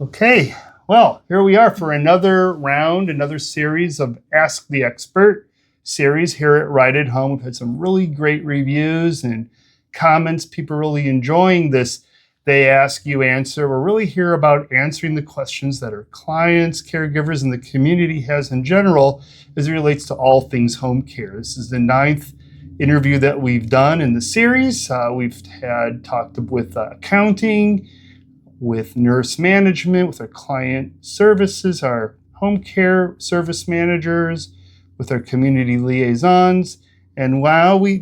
Okay, well, here we are for another round, another series of Ask the Expert series here at Right at Home. We've had some really great reviews and comments. People are really enjoying this. They ask, you answer. We're really here about answering the questions that our clients, caregivers, and the community has in general as it relates to all things home care. This is the 9th interview that we've done in the series. We've had talked with accounting, with nurse management, with our client services, our home care service managers, with our community liaisons. And now we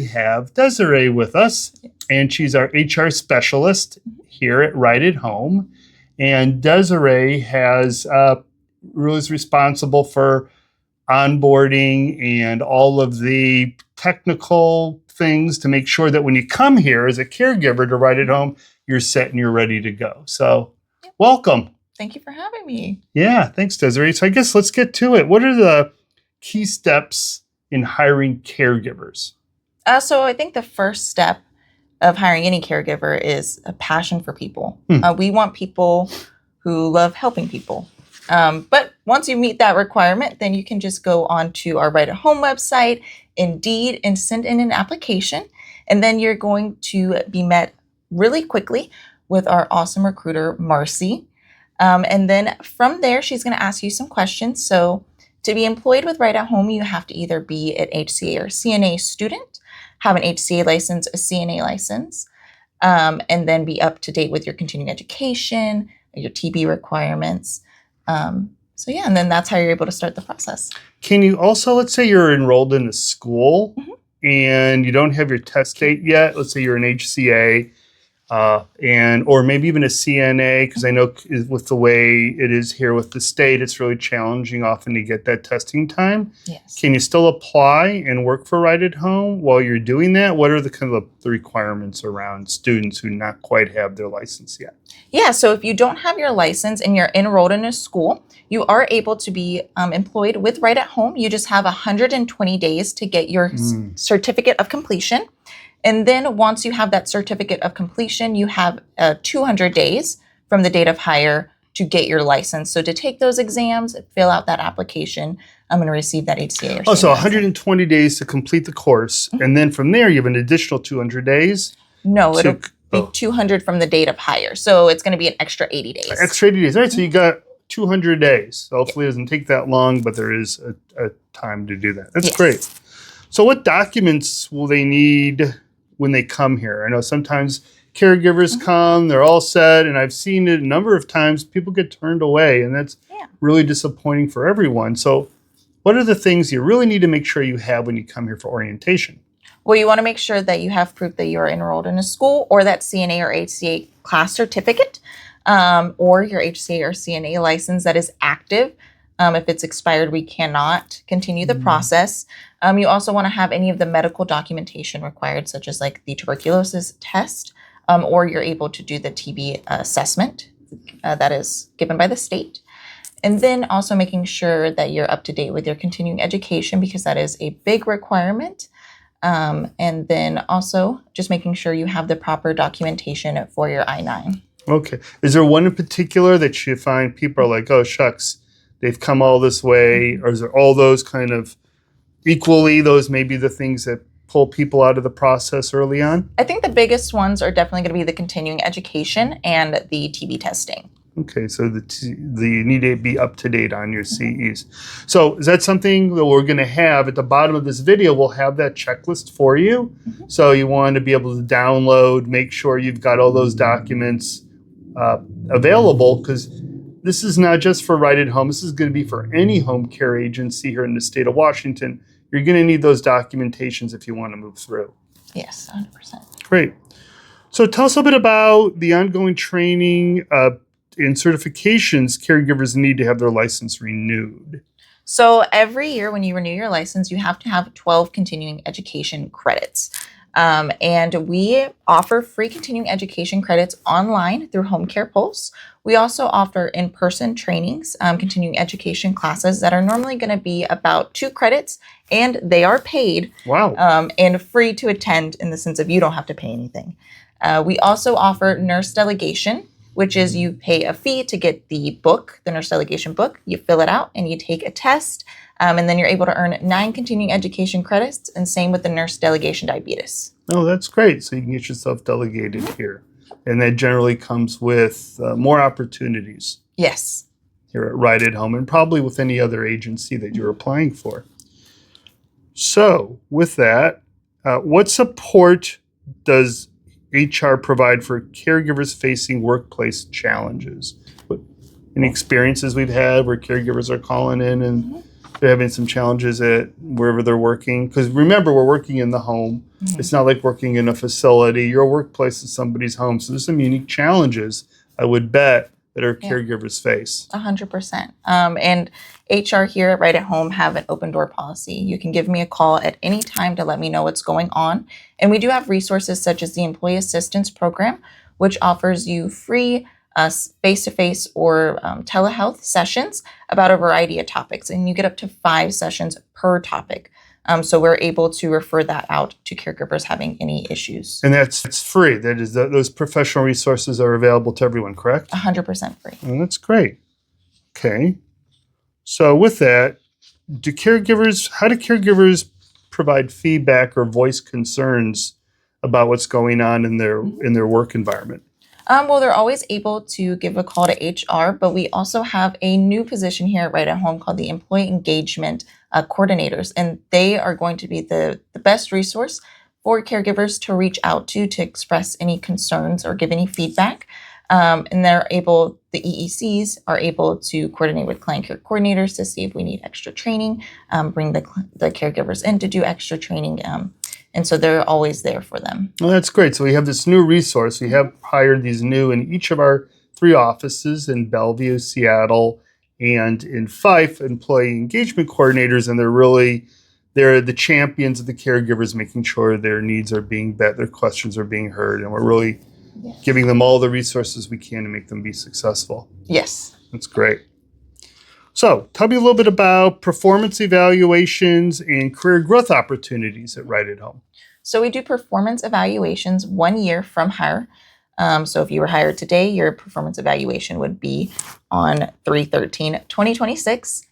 have Desiree with us, and she's our HR specialist here at Right at Home. And Desiree is responsible for onboarding and all of the technical things to make sure that when you come here as a caregiver to Right at Home, you're set and you're ready to go. So welcome. Thank you for having me. Yeah, thanks, Desiree. So I guess let's get to it. What are the key steps in hiring caregivers? So I think the first step of hiring any caregiver is a passion for people. We want people who love helping people. But once you meet that requirement, then you can just go on to our Right at Home website, Indeed, and send in an application. And then you're going to be met really quickly with our awesome recruiter, Marcy. And then from there, she's going to ask you some questions. So to be employed with Right at Home, you have to either be an HCA or CNA student, have an HCA license, a CNA license, and then be up to date with your continuing education, your TB requirements. And then that's how you're able to start the process. Can you also, let's say you're enrolled in a school and you don't have your test date yet. Let's say you're an HCA or maybe even a CNA, because I know with the way it is here with the state, it's really challenging often to get that testing time. Yes. Can you still apply and work for Right at Home while you're doing that? What are the kind of the requirements around students who not quite have their license yet? Yeah, so if you don't have your license and you're enrolled in a school, you are able to be employed with Right at Home. You just have 120 days to get your certificate of completion. And then once you have that certificate of completion, you have 200 days from the date of hire to get your license. So to take those exams, fill out that application, I'm going to receive that HCA or CNA so 120 days to complete the course. And then from there, you have an additional 200 days? No, it'll be 200 from the date of hire. So it's going to be an extra 80 days. Extra 80 days. All right, so you got 200 days. So hopefully it doesn't take that long, but there is a time to do that. That's great. So what documents will they need when they come here? I know sometimes caregivers come, they're all set, and I've seen it a number of times. People get turned away, and that's really disappointing for everyone. So what are the things you really need to make sure you have when you come here for orientation? Well, you want to make sure that you have proof that you are enrolled in a school, or that CNA or HCA class certificate, or your HCA or CNA license that is active. If it's expired, we cannot continue the process. You also want to have any of the medical documentation required, such as like the tuberculosis test, or you're able to do the TB assessment that is given by the state. And then also making sure that you're up to date with your continuing education, because that is a big requirement. And then also just making sure you have the proper documentation for your I-9. Okay. Is there one in particular that you find people are like, oh, shucks, they've come all this way? Or is there all those kind of equally, those may be the things that pull people out of the process early on? I think the biggest ones are definitely going to be the continuing education and the TB testing. Okay, so you need to be up to date on your CEs. So is that something that we're going to have at the bottom of this video? We'll have that checklist for you. So you want to be able to download, make sure you've got all those documents available, because this is not just for Right at Home. This is going to be for any home care agency here in the state of Washington. You're going to need those documentations if you want to move through. Yes, 100%. Great. So tell us a bit about the ongoing training and certifications caregivers need to have their license renewed. So every year when you renew your license, you have to have 12 continuing education credits. And we offer free continuing education credits online through Home Care Pulse. We also offer in-person trainings, continuing education classes that are normally going to be about 2 credits, and they are paid. Wow. And free to attend in the sense of you don't have to pay anything. We also offer nurse delegation, which is you pay a fee to get the book, the nurse delegation book. You fill it out and you take a test, and then you're able to earn 9 continuing education credits, and same with the nurse delegation diabetes. Oh, that's great. So you can get yourself delegated here. And that generally comes with more opportunities. Yes. Here at Right at Home, and probably with any other agency that you're applying for. So with that, what support does HR provide for caregivers facing workplace challenges? Any experiences we've had where caregivers are calling in and they're having some challenges at wherever they're working? Because remember, we're working in the home. It's not like working in a facility. Your workplace is somebody's home. So there's some unique challenges, I would bet, that our caregivers face. 100%. And HR here at Right at Home have an open door policy. You can give me a call at any time to let me know what's going on. And we do have resources such as the Employee Assistance Program, which offers you free face-to-face or telehealth sessions about a variety of topics. And you get up to 5 sessions per topic. So we're able to refer that out to caregivers having any issues. And it's free. That is, those professional resources are available to everyone, correct? 100% free. Oh, that's great. Okay. So with that, how do caregivers provide feedback or voice concerns about what's going on in their work environment? Well, they're always able to give a call to HR, but we also have a new position here at Right at Home called the Employee Engagement Coordinators, and they are going to be the best resource for caregivers to reach out to express any concerns or give any feedback. And the EECs are able to coordinate with client care coordinators to see if we need extra training, bring the caregivers in to do extra training. And so they're always there for them. Well, that's great. So we have this new resource. We have hired these new in each of our 3 offices in Bellevue, Seattle, and in Fife, employee engagement coordinators. And they're the champions of the caregivers, making sure their needs are being met, their questions are being heard. And we're really giving them all the resources we can to make them be successful. Yes. That's great. So tell me a little bit about performance evaluations and career growth opportunities at Right at Home. So we do performance evaluations 1 year from hire. So if you were hired today, your performance evaluation would be on 3/13/2026.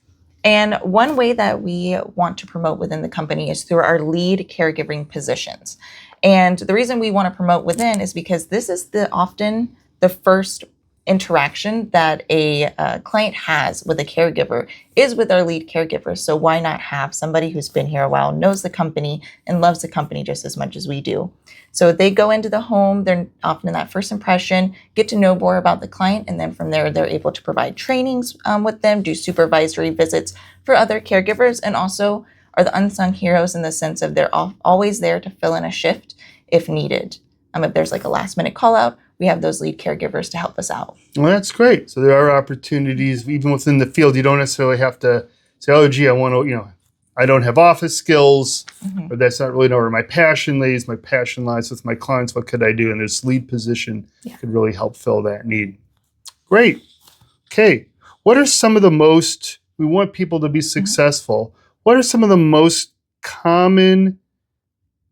And one way that we want to promote within the company is through our lead caregiving positions. And the reason we want to promote within is because this is often the first interaction that a client has with a caregiver is with our lead caregiver. So why not have somebody who's been here a while, knows the company, and loves the company just as much as we do? So they go into the home, they're often in that first impression, get to know more about the client, and then from there, they're able to provide trainings with them, do supervisory visits for other caregivers, and also are the unsung heroes in the sense of they're always there to fill in a shift if needed. If there's like a last minute call out, we have those lead caregivers to help us out. Well, that's great. So there are opportunities even within the field. You don't necessarily have to say, oh, gee, I don't have office skills, or that's not really where my passion lays. My passion lies with my clients. What could I do? And this lead position could really help fill that need. Great. Okay. What are some of the we want people to be successful. What are some of the most common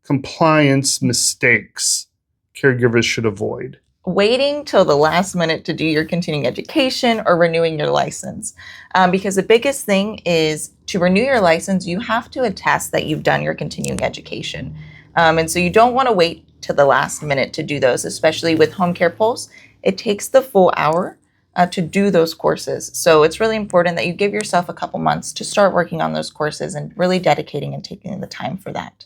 compliance mistakes caregivers should avoid? Waiting till the last minute to do your continuing education or renewing your license. Because the biggest thing is to renew your license, you have to attest that you've done your continuing education. And so you don't want to wait till the last minute to do those, especially with Home Care Pulse. It takes the full hour to do those courses. So it's really important that you give yourself a couple months to start working on those courses and really dedicating and taking the time for that.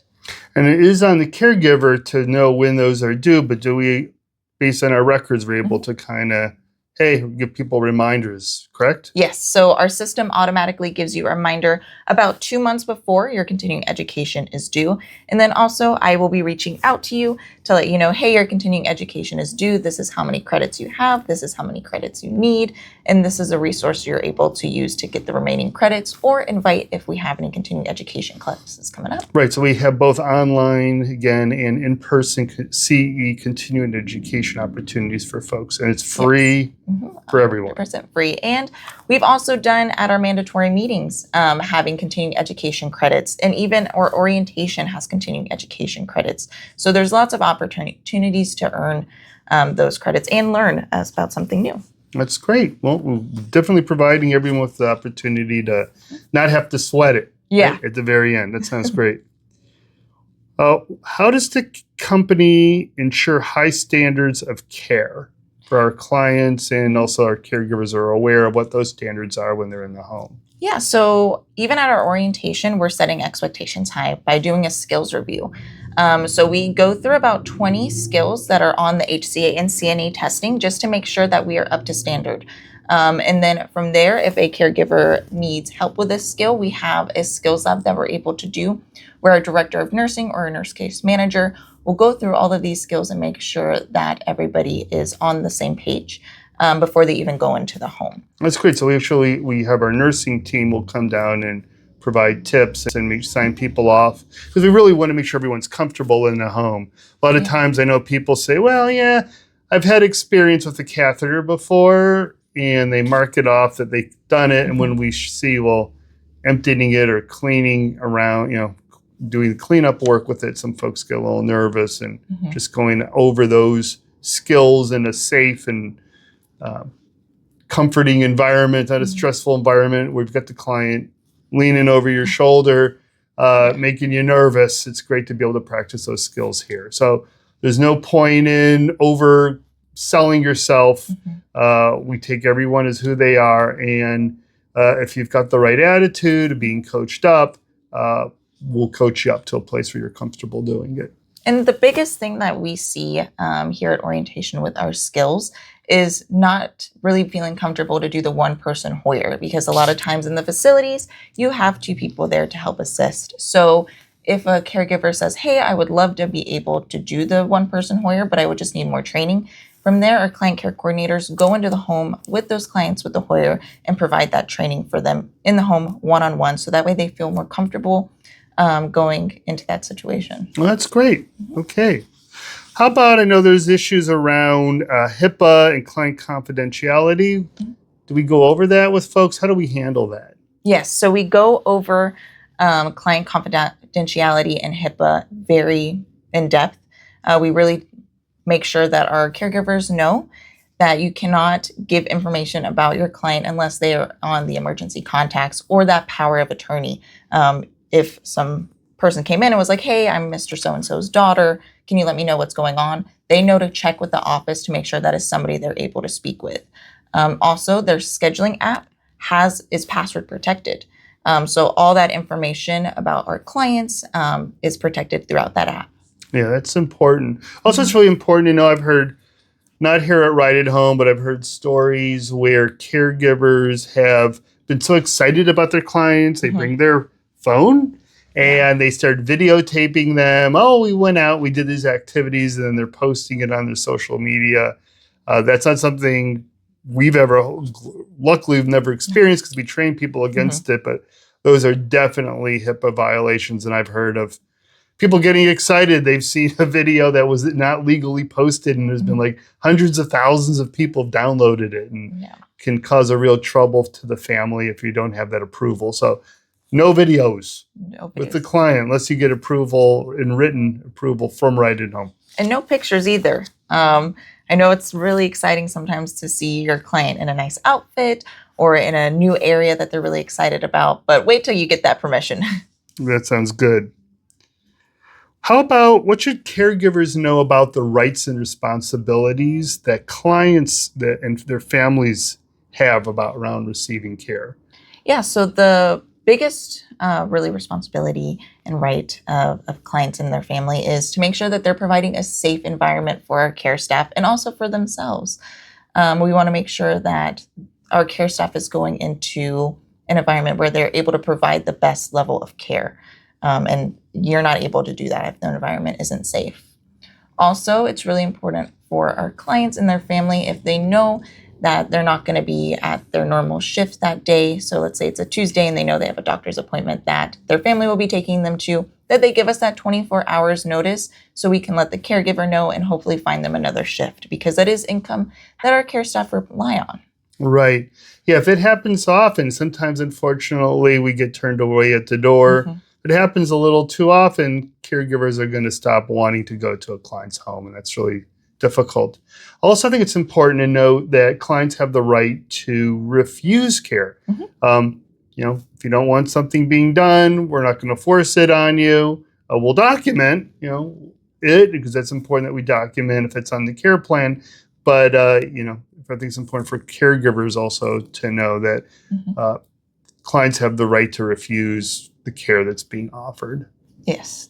And it is on the caregiver to know when those are due, but do we, based on our records, we're able to kind of, give people reminders, correct? Yes. So our system automatically gives you a reminder about 2 months before your continuing education is due. And then also I will be reaching out to you to let you know, hey, your continuing education is due. This is how many credits you have. This is how many credits you need. And this is a resource you're able to use to get the remaining credits or invite if we have any continuing education classes coming up. Right. So we have both online, again, and in-person CE continuing education opportunities for folks. And it's free. for everyone. 100% free. And we've also done at our mandatory meetings, having continuing education credits, and even our orientation has continuing education credits. So there's lots of opportunities to earn those credits and learn about something new. That's great. Well, we're definitely providing everyone with the opportunity to not have to sweat it at the very end. That sounds great. How does the company ensure high standards of care for our clients, and also our caregivers are aware of what those standards are when they're in the home? Yeah, so even at our orientation, we're setting expectations high by doing a skills review. So we go through about 20 skills that are on the HCA and CNA testing just to make sure that we are up to standard. And then from there, if a caregiver needs help with this skill, we have a skills lab that we're able to do where our director of nursing or a nurse case manager will go through all of these skills and make sure that everybody is on the same page before they even go into the home. That's great. So we have our nursing team will come down and provide tips and sign people off, because we really want to make sure everyone's comfortable in the home. A lot of times I know people say, well, yeah, I've had experience with the catheter before, and they mark it off that they've done it. And when we see, well, emptying it or cleaning around, doing the cleanup work with it, some folks get a little nervous, and just going over those skills in a safe and comforting environment, not a stressful environment where you've got the client leaning over your shoulder, making you nervous. It's great to be able to practice those skills here. So there's no point in overselling yourself. We take everyone as who they are. And if you've got the right attitude, being coached up, we'll coach you up to a place where you're comfortable doing it. And the biggest thing that we see here at orientation with our skills is not really feeling comfortable to do the one-person Hoyer, because a lot of times in the facilities, you have two people there to help assist. So if a caregiver says, hey, I would love to be able to do the one-person Hoyer, but I would just need more training, from there, our client care coordinators go into the home with those clients with the Hoyer and provide that training for them in the home one-on-one, so that way they feel more comfortable going into that situation. Well, that's great. Okay. How about, I know there's issues around HIPAA and client confidentiality. Do we go over that with folks? How do we handle that? Yes, so we go over client confidentiality and HIPAA very in depth. We really make sure that our caregivers know that you cannot give information about your client unless they are on the emergency contacts or that power of attorney. If some person came in and was like, hey, I'm Mr. So-and-so's daughter, can you let me know what's going on? They know to check with the office to make sure that is somebody they're able to speak with. Also, their scheduling app is password protected. So all that information about our clients is protected throughout that app. Yeah, that's important. Also, it's really important to know, I've heard, not here at Right at Home, but I've heard stories where caregivers have been so excited about their clients, they bring their phone and they start videotaping them. Oh, we went out, we did these activities, and then they're posting it on their social media. That's not something luckily we've never experienced, because we train people against it, but those are definitely HIPAA violations. And I've heard of people getting excited. They've seen a video that was not legally posted, and there's been like hundreds of thousands of people have downloaded it, and can cause a real trouble to the family if you don't have that approval. So no videos with the client unless you get approval and written approval from Right at Home. And no pictures either. I know it's really exciting sometimes to see your client in a nice outfit or in a new area that they're really excited about, but wait till you get that permission. That sounds good. How about, what should caregivers know about the rights and responsibilities that clients and their families have around receiving care? Yeah, so the biggest really responsibility and right of clients and their family is to make sure that they're providing a safe environment for our care staff and also for themselves. We want to make sure that our care staff is going into an environment where they're able to provide the best level of care. And you're not able to do that if the environment isn't safe. Also, it's really important for our clients and their family, if they know that they're not going to be at their normal shift that day. So let's say it's a Tuesday and they know they have a doctor's appointment that their family will be taking them to. that they give us that 24 hours notice so we can let the caregiver know and hopefully find them another shift, because that is income that our care staff rely on. Right. Yeah, if it happens often, sometimes unfortunately we get turned away at the door. Mhm. If it happens a little too often, caregivers are going to stop wanting to go to a client's home, and that's really difficult. Also, I think it's important to note that clients have the right to refuse care. Mhm. If you don't want something being done, we're not going to force it on you. We'll document, it, because that's important that we document if it's on the care plan. But, I think it's important for caregivers also to know that Mhm. clients have the right to refuse the care that's being offered. Yes.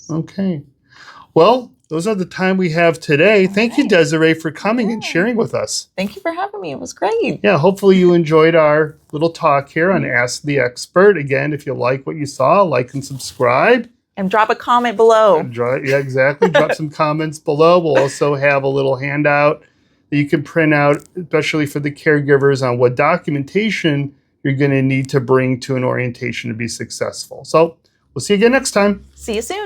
Okay. Well, those are the time we have today. Thank you, right. Desiree, for coming and Yeah. sharing with us. Thank you for having me. It was great. Yeah, hopefully you enjoyed our little talk here on Ask the Expert. Again, if you like what you saw, like and subscribe. And drop a comment below. Yeah, exactly. Drop some comments below. We'll also have a little handout that you can print out, especially for the caregivers, on what documentation you're going to need to bring to an orientation to be successful. So we'll see you again next time. See you soon.